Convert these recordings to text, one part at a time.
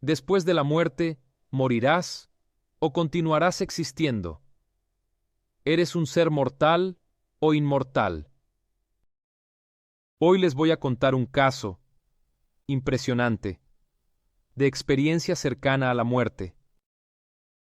Después de la muerte, ¿morirás o continuarás existiendo? ¿Eres un ser mortal o inmortal? Hoy les voy a contar un caso impresionante de experiencia cercana a la muerte,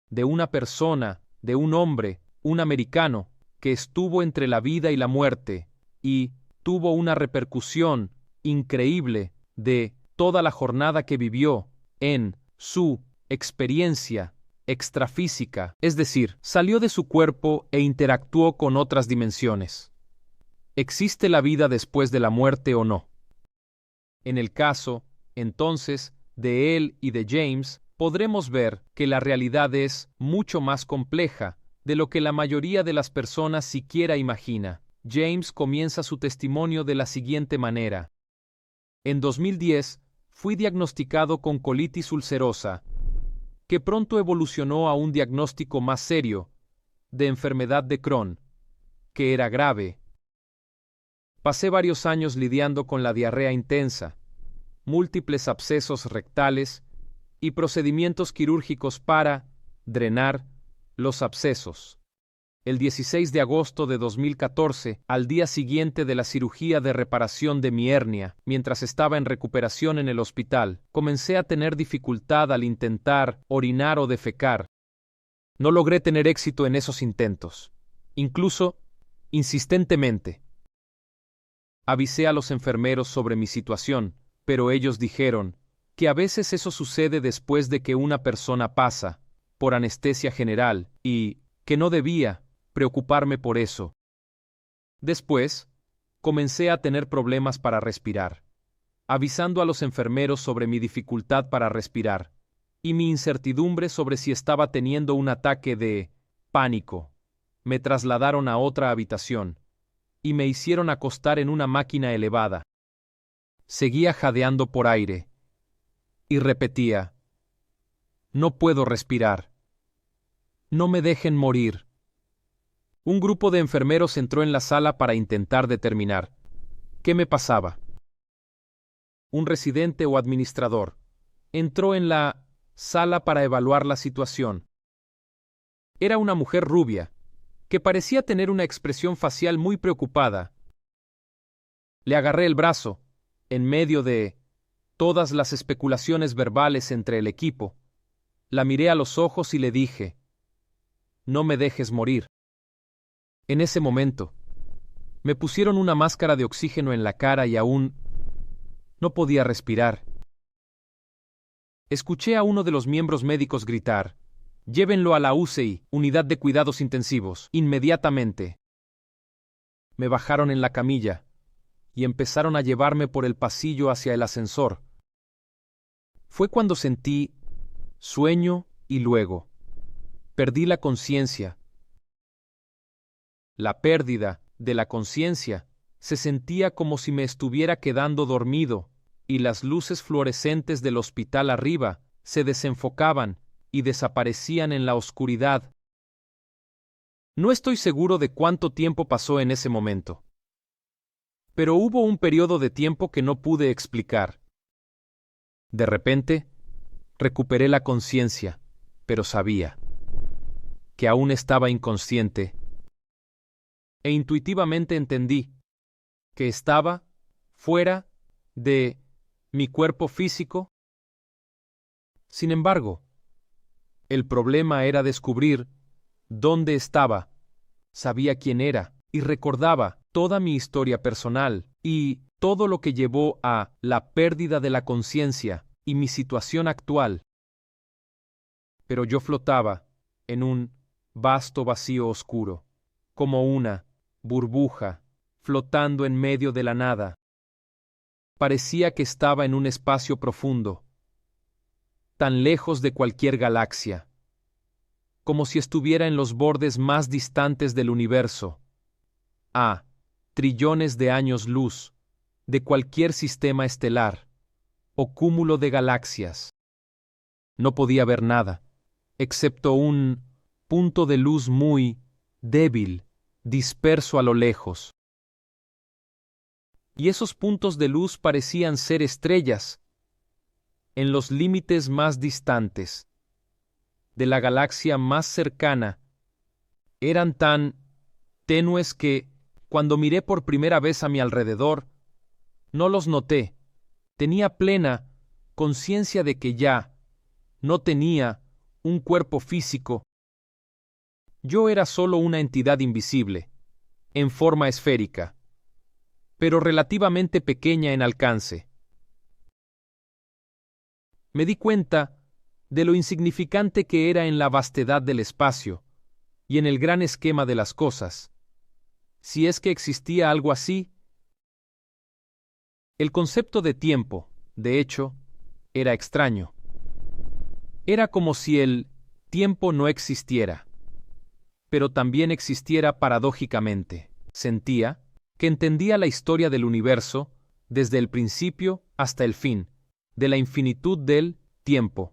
de una persona, de un hombre, un americano, que estuvo entre la vida y la muerte y tuvo una repercusión increíble de toda la jornada que vivió en su experiencia extrafísica, es decir, salió de su cuerpo e interactuó con otras dimensiones. ¿Existe la vida después de la muerte o no? En el caso, entonces, de él y de James, podremos ver que la realidad es mucho más compleja de lo que la mayoría de las personas siquiera imagina. James comienza su testimonio de la siguiente manera. En 2010, fui diagnosticado con colitis ulcerosa, que pronto evolucionó a un diagnóstico más serio, de enfermedad de Crohn, que era grave. Pasé varios años lidiando con la diarrea intensa, múltiples abscesos rectales y procedimientos quirúrgicos para drenar los abscesos. El 16 de agosto de 2014, al día siguiente de la cirugía de reparación de mi hernia, mientras estaba en recuperación en el hospital, comencé a tener dificultad al intentar orinar o defecar. No logré tener éxito en esos intentos, incluso insistentemente. Avisé a los enfermeros sobre mi situación, pero ellos dijeron que a veces eso sucede después de que una persona pasa por anestesia general y que no debía preocuparme por eso. Después, comencé a tener problemas para respirar, avisando a los enfermeros sobre mi dificultad para respirar y mi incertidumbre sobre si estaba teniendo un ataque de pánico. Me trasladaron a otra habitación y me hicieron acostar en una máquina elevada. Seguía jadeando por aire y repetía: no puedo respirar. No me dejen morir. Un grupo de enfermeros entró en la sala para intentar determinar qué me pasaba. Un residente o administrador entró en la sala para evaluar la situación. Era una mujer rubia, que parecía tener una expresión facial muy preocupada. Le agarré el brazo, en medio de todas las especulaciones verbales entre el equipo. La miré a los ojos y le dije: no me dejes morir. En ese momento, me pusieron una máscara de oxígeno en la cara y aún no podía respirar. Escuché a uno de los miembros médicos gritar: llévenlo a la UCI, Unidad de Cuidados Intensivos, inmediatamente. Me bajaron en la camilla y empezaron a llevarme por el pasillo hacia el ascensor. Fue cuando sentí sueño y luego perdí la conciencia. La pérdida de la conciencia se sentía como si me estuviera quedando dormido y las luces fluorescentes del hospital arriba se desenfocaban y desaparecían en la oscuridad. No estoy seguro de cuánto tiempo pasó en ese momento, pero hubo un periodo de tiempo que no pude explicar. De repente, recuperé la conciencia, pero sabía que aún estaba inconsciente, e intuitivamente entendí que estaba fuera de mi cuerpo físico. Sin embargo, el problema era descubrir dónde estaba. Sabía quién era y recordaba toda mi historia personal y todo lo que llevó a la pérdida de la conciencia y mi situación actual. Pero yo flotaba en un vasto vacío oscuro, como una burbuja flotando en medio de la nada. Parecía que estaba en un espacio profundo, tan lejos de cualquier galaxia, como si estuviera en los bordes más distantes del universo, a trillones de años luz de cualquier sistema estelar o cúmulo de galaxias. No podía ver nada, excepto un punto de luz muy débil, disperso a lo lejos. Y esos puntos de luz parecían ser estrellas. en los límites más distantes de la galaxia más cercana, eran tan tenues que, cuando miré por primera vez a mi alrededor, no los noté. Tenía plena conciencia de que ya no tenía un cuerpo físico. Yo era solo una entidad invisible, en forma esférica, pero relativamente pequeña en alcance. Me di cuenta de lo insignificante que era en la vastedad del espacio y en el gran esquema de las cosas. Si es que existía algo así, el concepto de tiempo, de hecho, era extraño. Era como si el tiempo no existiera, pero también existiera paradójicamente. Sentía que entendía la historia del universo desde el principio hasta el fin, de la infinitud del tiempo,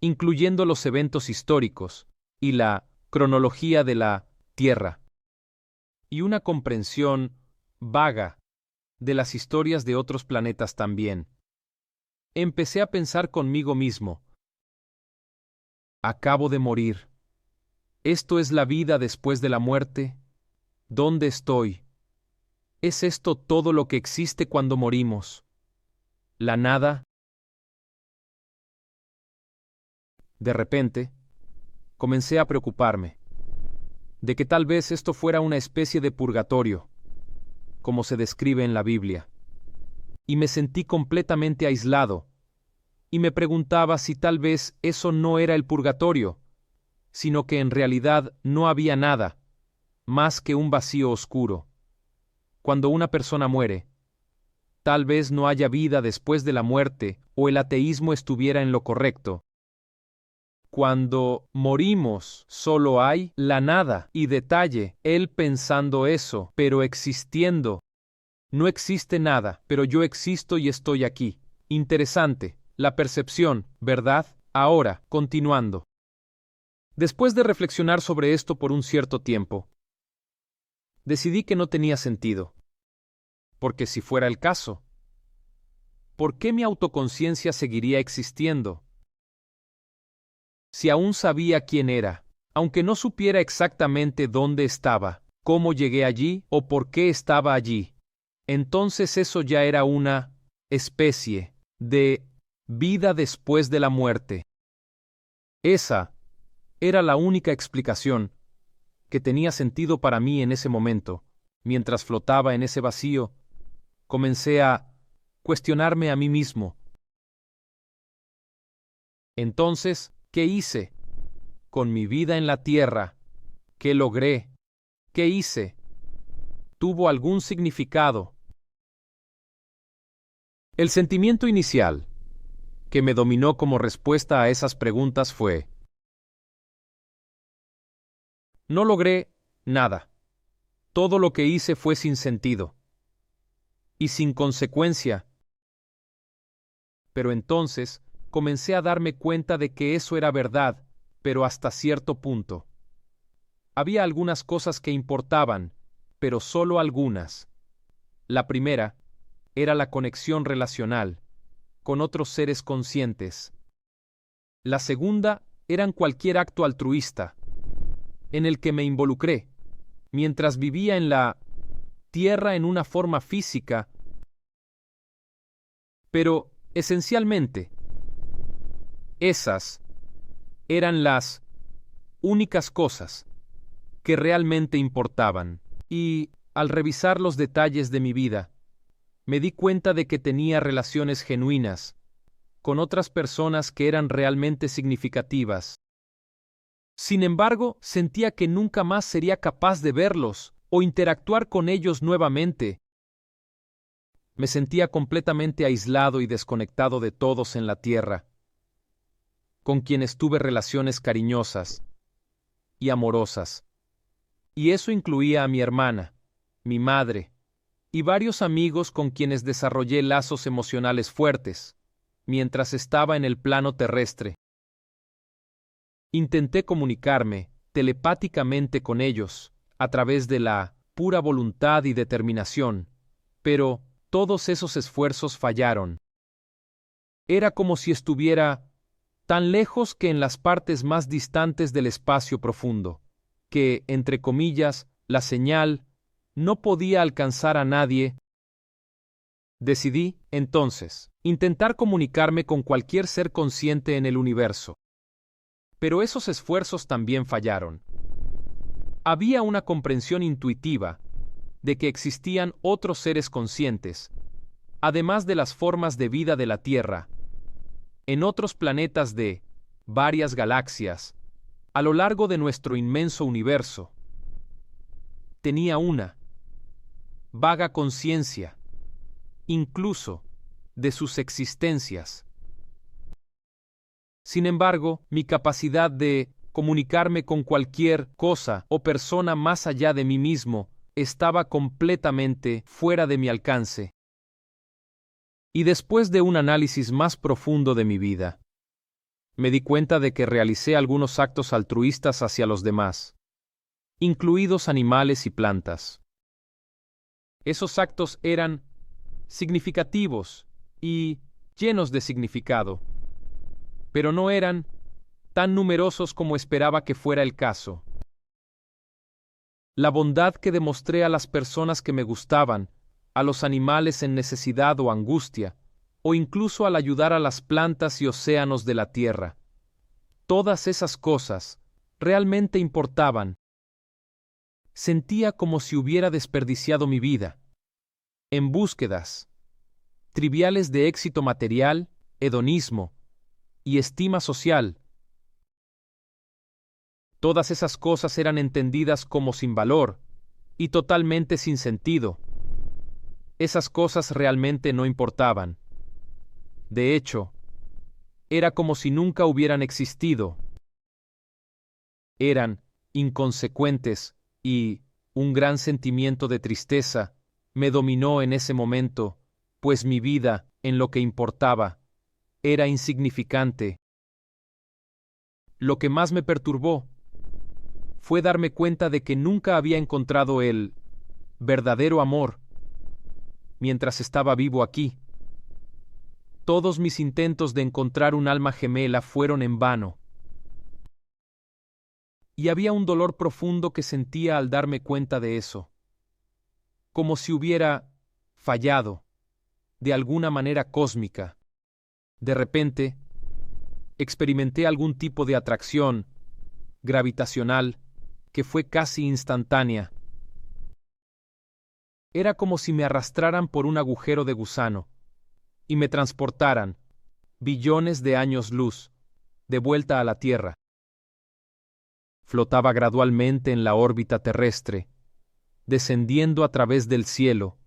incluyendo los eventos históricos y la cronología de la Tierra, y una comprensión vaga de las historias de otros planetas también. Empecé a pensar conmigo mismo: acabo de morir. ¿Esto es la vida después de la muerte? ¿Dónde estoy? ¿Es esto todo lo que existe cuando morimos? ¿La nada? De repente, comencé a preocuparme de que tal vez esto fuera una especie de purgatorio, como se describe en la Biblia. Y me sentí completamente aislado, y me preguntaba si tal vez eso no era el purgatorio, sino que en realidad no había nada, más que un vacío oscuro. Cuando una persona muere, tal vez no haya vida después de la muerte o el ateísmo estuviera en lo correcto. Cuando morimos, solo hay la nada y detalle, él pensando eso, pero existiendo. No existe nada, pero yo existo y estoy aquí. Interesante, la percepción, ¿verdad? Ahora, continuando. Después de reflexionar sobre esto por un cierto tiempo, decidí que no tenía sentido. Porque si fuera el caso, ¿por qué mi autoconciencia seguiría existiendo? Si aún sabía quién era, aunque no supiera exactamente dónde estaba, cómo llegué allí o por qué estaba allí, entonces eso ya era una especie de vida después de la muerte. Esa era la única explicación que tenía sentido para mí en ese momento. Mientras flotaba en ese vacío, comencé a cuestionarme a mí mismo. Entonces, ¿qué hice con mi vida en la tierra? ¿Qué logré? ¿Qué hice? ¿Tuvo algún significado? El sentimiento inicial que me dominó como respuesta a esas preguntas fue: no logré nada. Todo lo que hice fue sin sentido y sin consecuencia. Pero entonces comencé a darme cuenta de que eso era verdad, pero hasta cierto punto. Había algunas cosas que importaban, pero solo algunas. La primera era la conexión relacional con otros seres conscientes. La segunda eran cualquier acto altruista en el que me involucré, mientras vivía en la tierra en una forma física, pero esencialmente, esas eran las únicas cosas que realmente importaban. Y, al revisar los detalles de mi vida, me di cuenta de que tenía relaciones genuinas con otras personas que eran realmente significativas. Sin embargo, sentía que nunca más sería capaz de verlos o interactuar con ellos nuevamente. Me sentía completamente aislado y desconectado de todos en la tierra, con quienes tuve relaciones cariñosas y amorosas. Y eso incluía a mi hermana, mi madre, y varios amigos con quienes desarrollé lazos emocionales fuertes, mientras estaba en el plano terrestre. Intenté comunicarme telepáticamente con ellos, a través de la pura voluntad y determinación, pero todos esos esfuerzos fallaron. Era como si estuviera tan lejos que en las partes más distantes del espacio profundo, que, entre comillas, la señal no podía alcanzar a nadie. Decidí, entonces, intentar comunicarme con cualquier ser consciente en el universo. Pero esos esfuerzos también fallaron. Había una comprensión intuitiva de que existían otros seres conscientes, además de las formas de vida de la Tierra, en otros planetas de varias galaxias, a lo largo de nuestro inmenso universo. Tenía una vaga conciencia, incluso, de sus existencias. Sin embargo, mi capacidad de comunicarme con cualquier cosa o persona más allá de mí mismo estaba completamente fuera de mi alcance. Y después de un análisis más profundo de mi vida, me di cuenta de que realicé algunos actos altruistas hacia los demás, incluidos animales y plantas. Esos actos eran significativos y llenos de significado, pero no eran tan numerosos como esperaba que fuera el caso. La bondad que demostré a las personas que me gustaban, a los animales en necesidad o angustia, o incluso al ayudar a las plantas y océanos de la tierra. Todas esas cosas realmente importaban. Sentía como si hubiera desperdiciado mi vida en búsquedas triviales de éxito material, hedonismo y estima social. Todas esas cosas eran entendidas como sin valor y totalmente sin sentido. Esas cosas realmente no importaban. De hecho, era como si nunca hubieran existido. Eran inconsecuentes y un gran sentimiento de tristeza me dominó en ese momento, pues mi vida, en lo que importaba, era insignificante. Lo que más me perturbó fue darme cuenta de que nunca había encontrado el verdadero amor mientras estaba vivo aquí. Todos mis intentos de encontrar un alma gemela fueron en vano. Y había un dolor profundo que sentía al darme cuenta de eso, como si hubiera fallado, de alguna manera cósmica. De repente, experimenté algún tipo de atracción gravitacional que fue casi instantánea. Era como si me arrastraran por un agujero de gusano y me transportaran, billones de años luz, de vuelta a la Tierra. Flotaba gradualmente en la órbita terrestre, descendiendo a través del cielo,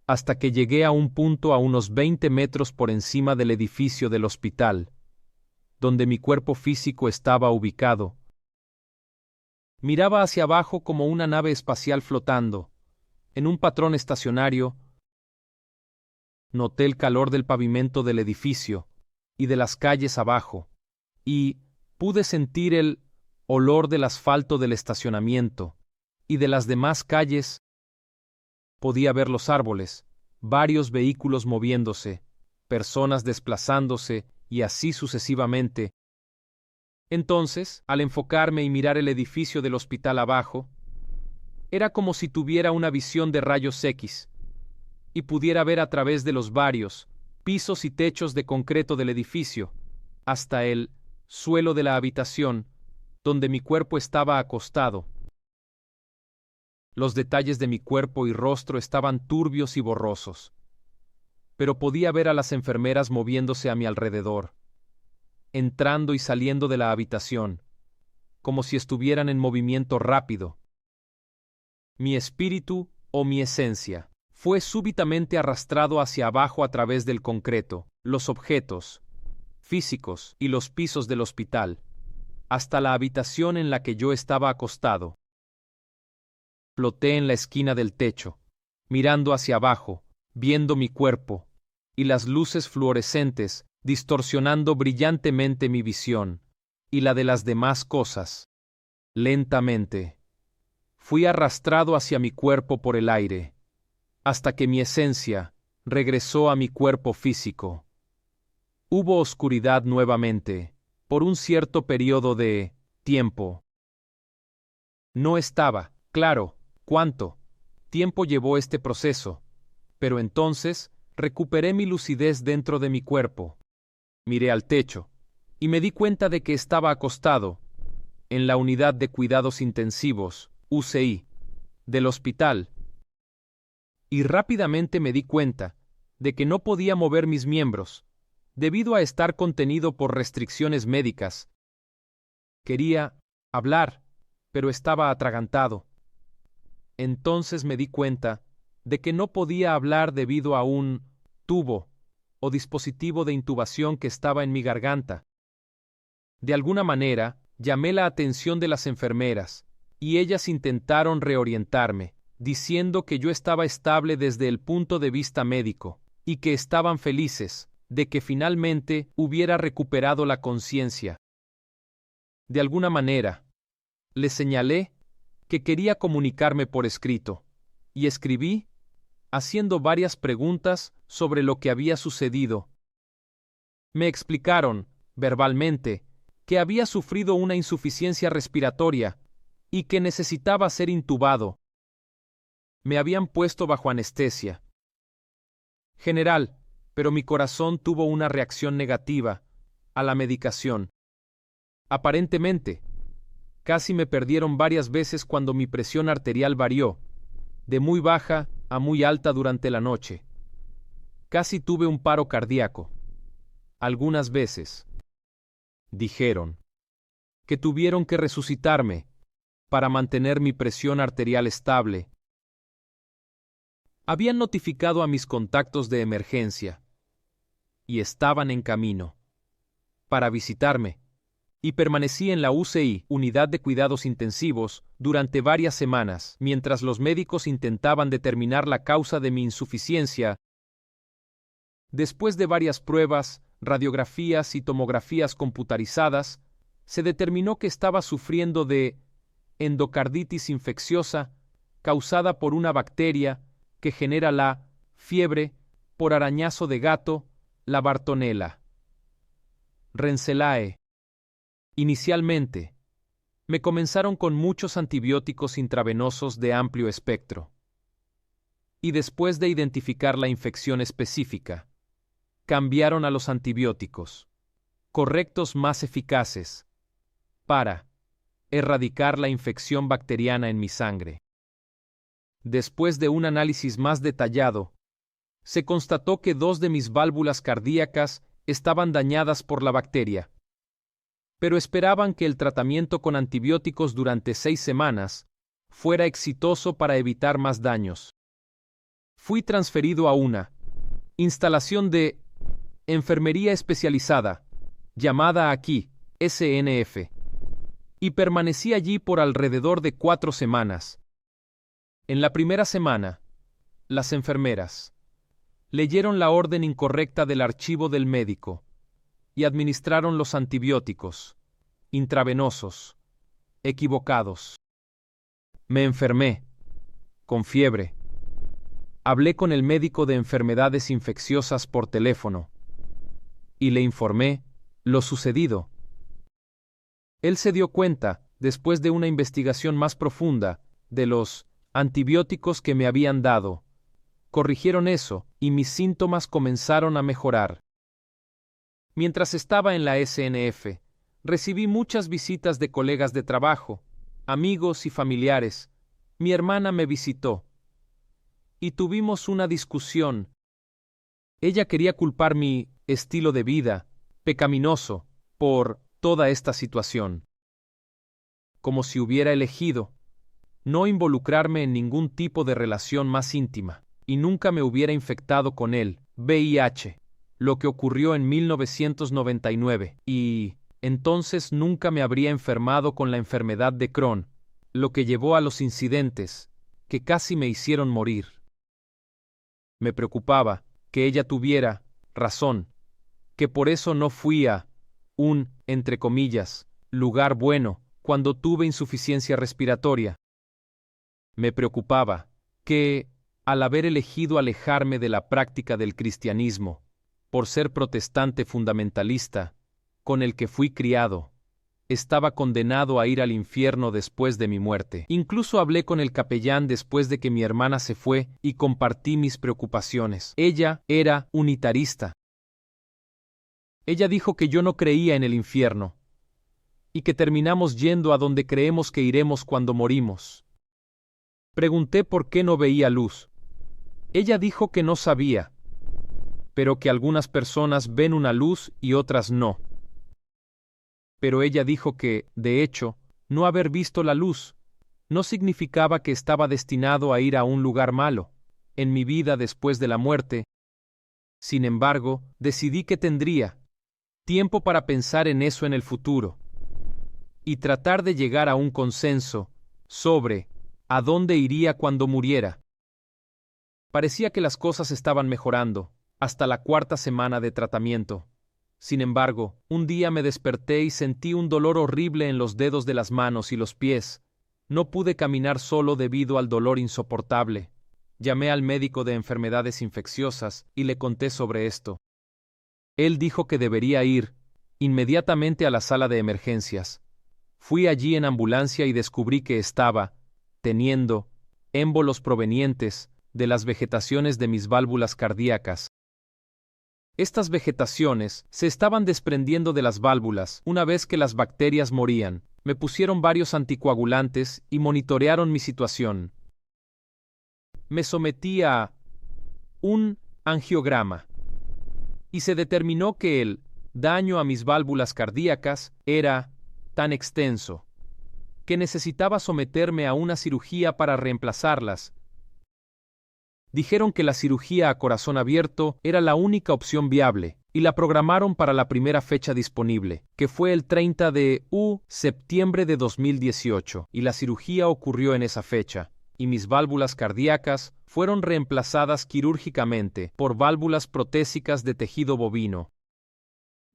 hasta que llegué a un punto a unos 20 metros por encima del edificio del hospital, donde mi cuerpo físico estaba ubicado. Miraba hacia abajo como una nave espacial flotando, en un patrón estacionario. Noté el calor del pavimento del edificio y de las calles abajo, y pude sentir el olor del asfalto del estacionamiento y de las demás calles. Podía ver los árboles, varios vehículos moviéndose, personas desplazándose y así sucesivamente. Entonces, al enfocarme y mirar el edificio del hospital abajo, era como si tuviera una visión de rayos X y pudiera ver a través de los varios pisos y techos de concreto del edificio, hasta el suelo de la habitación, donde mi cuerpo estaba acostado. Los detalles de mi cuerpo y rostro estaban turbios y borrosos, pero podía ver a las enfermeras moviéndose a mi alrededor, entrando y saliendo de la habitación, como si estuvieran en movimiento rápido. Mi espíritu, o mi esencia, fue súbitamente arrastrado hacia abajo a través del concreto, los objetos físicos y los pisos del hospital, hasta la habitación en la que yo estaba acostado. Floté en la esquina del techo, mirando hacia abajo, viendo mi cuerpo, y las luces fluorescentes distorsionando brillantemente mi visión, y la de las demás cosas. Lentamente, fui arrastrado hacia mi cuerpo por el aire, hasta que mi esencia regresó a mi cuerpo físico. Hubo oscuridad nuevamente, por un cierto periodo de tiempo. No estaba claro cuánto tiempo llevó este proceso, pero entonces recuperé mi lucidez dentro de mi cuerpo. Miré al techo y me di cuenta de que estaba acostado en la unidad de cuidados intensivos, UCI, del hospital. Y rápidamente me di cuenta de que no podía mover mis miembros, debido a estar contenido por restricciones médicas. Quería hablar, pero estaba atragantado. Entonces me di cuenta de que no podía hablar debido a un tubo o dispositivo de intubación que estaba en mi garganta. De alguna manera, llamé la atención de las enfermeras, y ellas intentaron reorientarme, diciendo que yo estaba estable desde el punto de vista médico, y que estaban felices de que finalmente hubiera recuperado la conciencia. De alguna manera, les señalé que quería comunicarme por escrito, y escribí, haciendo varias preguntas sobre lo que había sucedido. Me explicaron, verbalmente, que había sufrido una insuficiencia respiratoria y que necesitaba ser intubado. Me habían puesto bajo anestesia general, pero mi corazón tuvo una reacción negativa a la medicación. Aparentemente, casi me perdieron varias veces cuando mi presión arterial varió, de muy baja a muy alta durante la noche. Casi tuve un paro cardíaco. Algunas veces dijeron que tuvieron que resucitarme para mantener mi presión arterial estable. Habían notificado a mis contactos de emergencia y estaban en camino para visitarme, y permanecí en la UCI, Unidad de Cuidados Intensivos, durante varias semanas, mientras los médicos intentaban determinar la causa de mi insuficiencia. Después de varias pruebas, radiografías y tomografías computarizadas, se determinó que estaba sufriendo de endocarditis infecciosa causada por una bacteria que genera la fiebre por arañazo de gato, la Bartonella Rensselaer. Inicialmente, me comenzaron con muchos antibióticos intravenosos de amplio espectro. Y después de identificar la infección específica, cambiaron a los antibióticos correctos más eficaces para erradicar la infección bacteriana en mi sangre. Después de un análisis más detallado, se constató que 2 de mis válvulas cardíacas estaban dañadas por la bacteria, pero esperaban que el tratamiento con antibióticos durante 6 semanas fuera exitoso para evitar más daños. Fui transferido a una instalación de enfermería especializada, llamada aquí SNF, y permanecí allí por alrededor de 4 semanas. En la primera semana, las enfermeras leyeron la orden incorrecta del archivo del médico y administraron los antibióticos intravenosos equivocados. Me enfermé, con fiebre. Hablé con el médico de enfermedades infecciosas por teléfono y le informé lo sucedido. Él se dio cuenta, después de una investigación más profunda, de los antibióticos que me habían dado. Corrigieron eso, y mis síntomas comenzaron a mejorar. Mientras estaba en la SNF, recibí muchas visitas de colegas de trabajo, amigos y familiares. Mi hermana me visitó y tuvimos una discusión. Ella quería culpar mi estilo de vida pecaminoso por toda esta situación, como si hubiera elegido no involucrarme en ningún tipo de relación más íntima, y nunca me hubiera infectado con el VIH, lo que ocurrió en 1999, y entonces nunca me habría enfermado con la enfermedad de Crohn, lo que llevó a los incidentes que casi me hicieron morir. Me preocupaba que ella tuviera razón, que por eso no fui a un, entre comillas, lugar bueno cuando tuve insuficiencia respiratoria. Me preocupaba que, al haber elegido alejarme de la práctica del cristianismo, por ser protestante fundamentalista, con el que fui criado, estaba condenado a ir al infierno después de mi muerte. Incluso hablé con el capellán después de que mi hermana se fue y compartí mis preocupaciones. Ella era unitarista. Ella dijo que yo no creía en el infierno, y que terminamos yendo a donde creemos que iremos cuando morimos. Pregunté por qué no veía luz. Ella dijo que no sabía, pero que algunas personas ven una luz y otras no. Pero ella dijo que, de hecho, no haber visto la luz no significaba que estaba destinado a ir a un lugar malo, en mi vida después de la muerte. Sin embargo, decidí que tendría tiempo para pensar en eso en el futuro y tratar de llegar a un consenso sobre a dónde iría cuando muriera. Parecía que las cosas estaban mejorando, hasta la 4ª semana de tratamiento. Sin embargo, un día me desperté y sentí un dolor horrible en los dedos de las manos y los pies. No pude caminar solo debido al dolor insoportable. Llamé al médico de enfermedades infecciosas y le conté sobre esto. Él dijo que debería ir inmediatamente a la sala de emergencias. Fui allí en ambulancia y descubrí que estaba teniendo émbolos provenientes de las vegetaciones de mis válvulas cardíacas. Estas vegetaciones se estaban desprendiendo de las válvulas una vez que las bacterias morían. Me pusieron varios anticoagulantes y monitorearon mi situación. Me sometí a un angiograma y se determinó que el daño a mis válvulas cardíacas era tan extenso que necesitaba someterme a una cirugía para reemplazarlas. Dijeron que la cirugía a corazón abierto era la única opción viable, y la programaron para la primera fecha disponible, que fue el 30 de septiembre de 2018, y la cirugía ocurrió en esa fecha, y mis válvulas cardíacas fueron reemplazadas quirúrgicamente por válvulas protésicas de tejido bovino.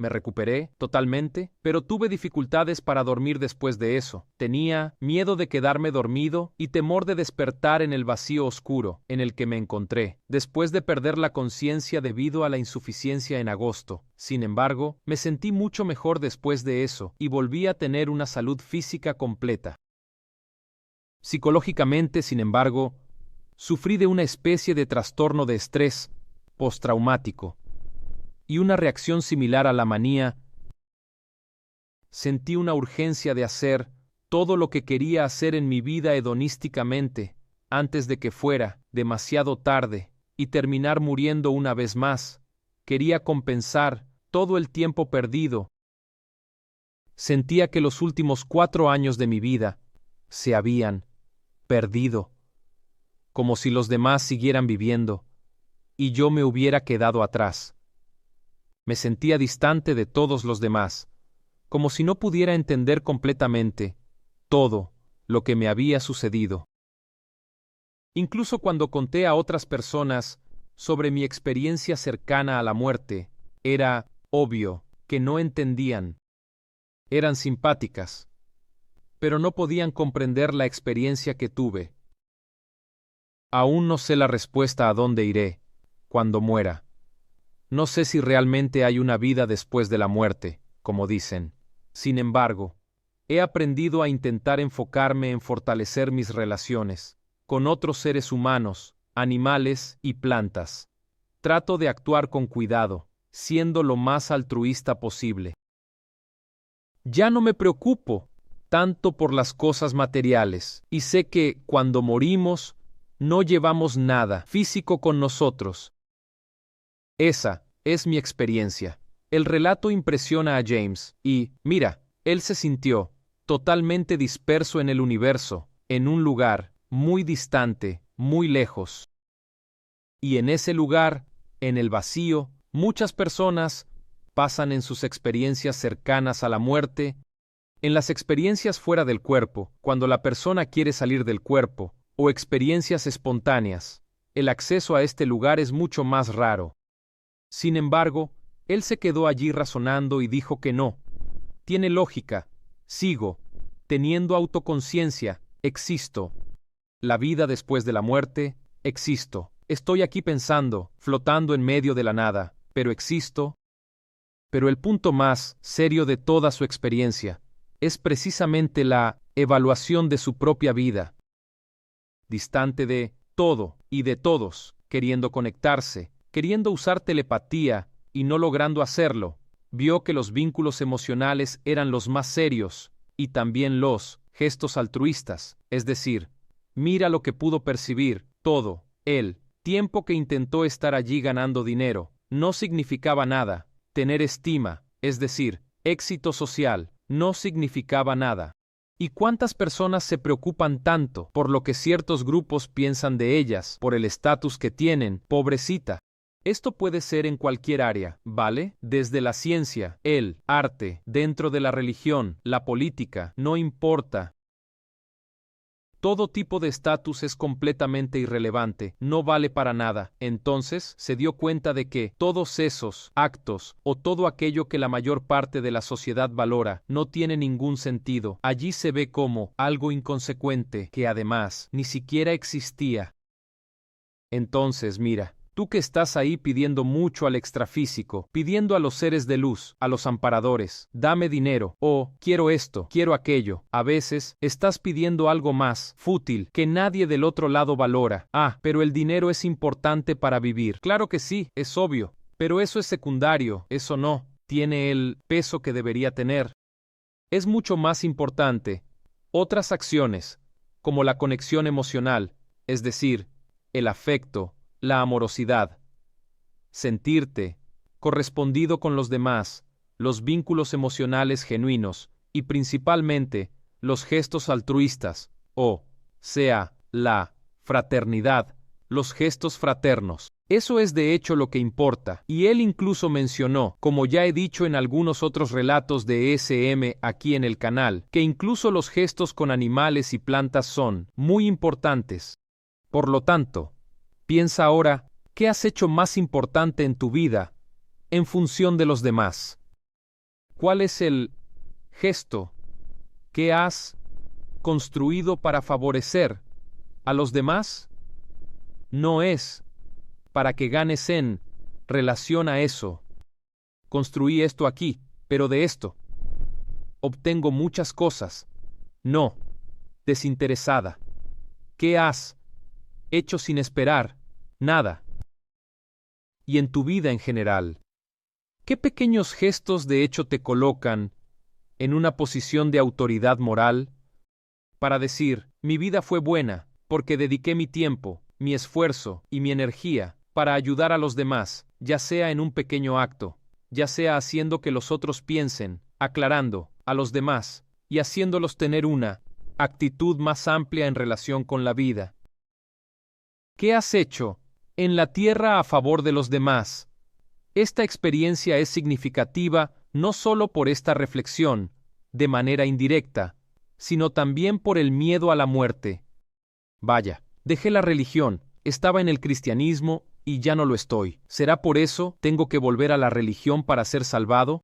Me recuperé totalmente, pero tuve dificultades para dormir después de eso. Tenía miedo de quedarme dormido y temor de despertar en el vacío oscuro en el que me encontré, después de perder la conciencia debido a la insuficiencia en agosto. Sin embargo, me sentí mucho mejor después de eso y volví a tener una salud física completa. Psicológicamente, sin embargo, sufrí de una especie de trastorno de estrés postraumático y una reacción similar a la manía. Sentí una urgencia de hacer todo lo que quería hacer en mi vida hedonísticamente, antes de que fuera demasiado tarde, y terminar muriendo una vez más. Quería compensar todo el tiempo perdido. Sentía que los últimos 4 años de mi vida se habían perdido, como si los demás siguieran viviendo, y yo me hubiera quedado atrás. Me sentía distante de todos los demás, como si no pudiera entender completamente todo lo que me había sucedido. Incluso cuando conté a otras personas sobre mi experiencia cercana a la muerte, era obvio que no entendían. Eran simpáticas, pero no podían comprender la experiencia que tuve. Aún no sé la respuesta a dónde iré cuando muera. No sé si realmente hay una vida después de la muerte, como dicen. Sin embargo, he aprendido a intentar enfocarme en fortalecer mis relaciones con otros seres humanos, animales y plantas. Trato de actuar con cuidado, siendo lo más altruista posible. Ya no me preocupo tanto por las cosas materiales, y sé que, cuando morimos, no llevamos nada físico con nosotros. Esa es mi experiencia. El relato impresiona a James, y, mira, él se sintió totalmente disperso en el universo, en un lugar muy distante, muy lejos. Y en ese lugar, en el vacío, muchas personas pasan en sus experiencias cercanas a la muerte, en las experiencias fuera del cuerpo, cuando la persona quiere salir del cuerpo, o experiencias espontáneas. El acceso a este lugar es mucho más raro. Sin embargo, él se quedó allí razonando y dijo que no. Tiene lógica. Sigo teniendo autoconciencia. Existo. La vida después de la muerte. Existo. Estoy aquí pensando, flotando en medio de la nada. pero existo. Pero el punto más serio de toda su experiencia es precisamente la evaluación de su propia vida. Distante de todo y de todos, queriendo conectarse, queriendo usar telepatía y no logrando hacerlo, vio que los vínculos emocionales eran los más serios, y también los gestos altruistas, es decir, mira lo que pudo percibir, todo, el tiempo que intentó estar allí ganando dinero, no significaba nada, tener estima, es decir, éxito social, no significaba nada. ¿Y cuántas personas se preocupan tanto por lo que ciertos grupos piensan de ellas, por el estatus que tienen, pobrecita? Esto puede ser en cualquier área, ¿vale? Desde la ciencia, el arte, dentro de la religión, la política, no importa. Todo tipo de estatus es completamente irrelevante, no vale para nada. Entonces se dio cuenta de que todos esos actos o todo aquello que la mayor parte de la sociedad valora no tiene ningún sentido. Allí se ve como algo inconsecuente que además ni siquiera existía. Entonces mira, tú que estás ahí pidiendo mucho al extrafísico, pidiendo a los seres de luz, a los amparadores, dame dinero, o quiero esto, quiero aquello. A veces estás pidiendo algo más fútil que nadie del otro lado valora. Pero el dinero es importante para vivir. Claro que sí, es obvio, pero eso es secundario, eso no tiene el peso que debería tener. Es mucho más importante otras acciones, como la conexión emocional, es decir, el afecto, la amorosidad, sentirte correspondido con los demás, los vínculos emocionales genuinos y principalmente los gestos altruistas, o sea, la fraternidad, los gestos fraternos. Eso es de hecho lo que importa, y él incluso mencionó, como ya he dicho en algunos otros relatos de SM aquí en el canal, que incluso los gestos con animales y plantas son muy importantes. Por lo tanto, piensa ahora, ¿qué has hecho más importante en tu vida en función de los demás? ¿Cuál es el gesto que has construido para favorecer a los demás? No es para que ganes en relación a eso. Construí esto aquí, pero de esto obtengo muchas cosas. No, desinteresada. ¿Qué has hecho sin esperar nada? Y en tu vida en general, ¿qué pequeños gestos de hecho te colocan en una posición de autoridad moral para decir, mi vida fue buena porque dediqué mi tiempo, mi esfuerzo y mi energía para ayudar a los demás, ya sea en un pequeño acto, ya sea haciendo que los otros piensen, aclarando a los demás y haciéndolos tener una actitud más amplia en relación con la vida? ¿Qué has hecho en la tierra a favor de los demás? Esta experiencia es significativa no solo por esta reflexión, de manera indirecta, sino también por el miedo a la muerte. Vaya, dejé la religión, estaba en el cristianismo y ya no lo estoy. ¿Será por eso tengo que volver a la religión para ser salvado?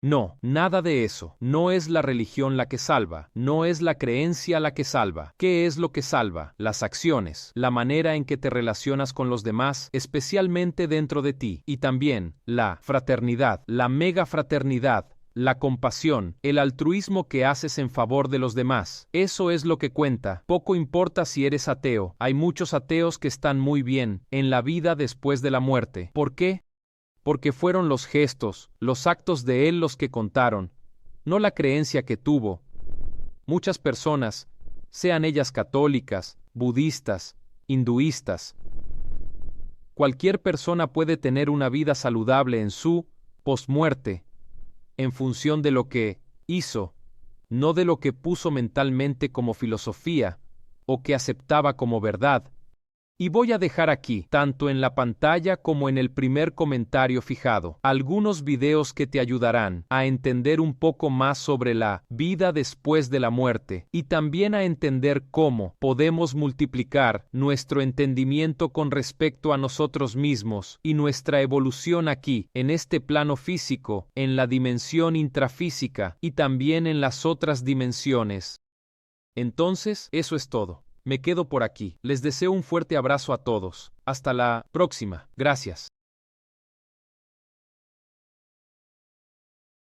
No, nada de eso. No es la religión la que salva, no es la creencia la que salva. ¿Qué es lo que salva? Las acciones, la manera en que te relacionas con los demás, especialmente dentro de ti, y también la fraternidad, la mega fraternidad, la compasión, el altruismo que haces en favor de los demás. Eso es lo que cuenta. Poco importa si eres ateo. Hay muchos ateos que están muy bien en la vida después de la muerte. ¿Por qué? Porque fueron los gestos, los actos de él los que contaron, no la creencia que tuvo. Muchas personas, sean ellas católicas, budistas, hinduistas, cualquier persona puede tener una vida saludable en su posmuerte, en función de lo que hizo, no de lo que puso mentalmente como filosofía, o que aceptaba como verdad. Y voy a dejar aquí, tanto en la pantalla como en el primer comentario fijado, algunos videos que te ayudarán a entender un poco más sobre la vida después de la muerte y también a entender cómo podemos multiplicar nuestro entendimiento con respecto a nosotros mismos y nuestra evolución aquí, en este plano físico, en la dimensión intrafísica y también en las otras dimensiones. Entonces, eso es todo. Me quedo por aquí. Les deseo un fuerte abrazo a todos. Hasta la próxima. Gracias.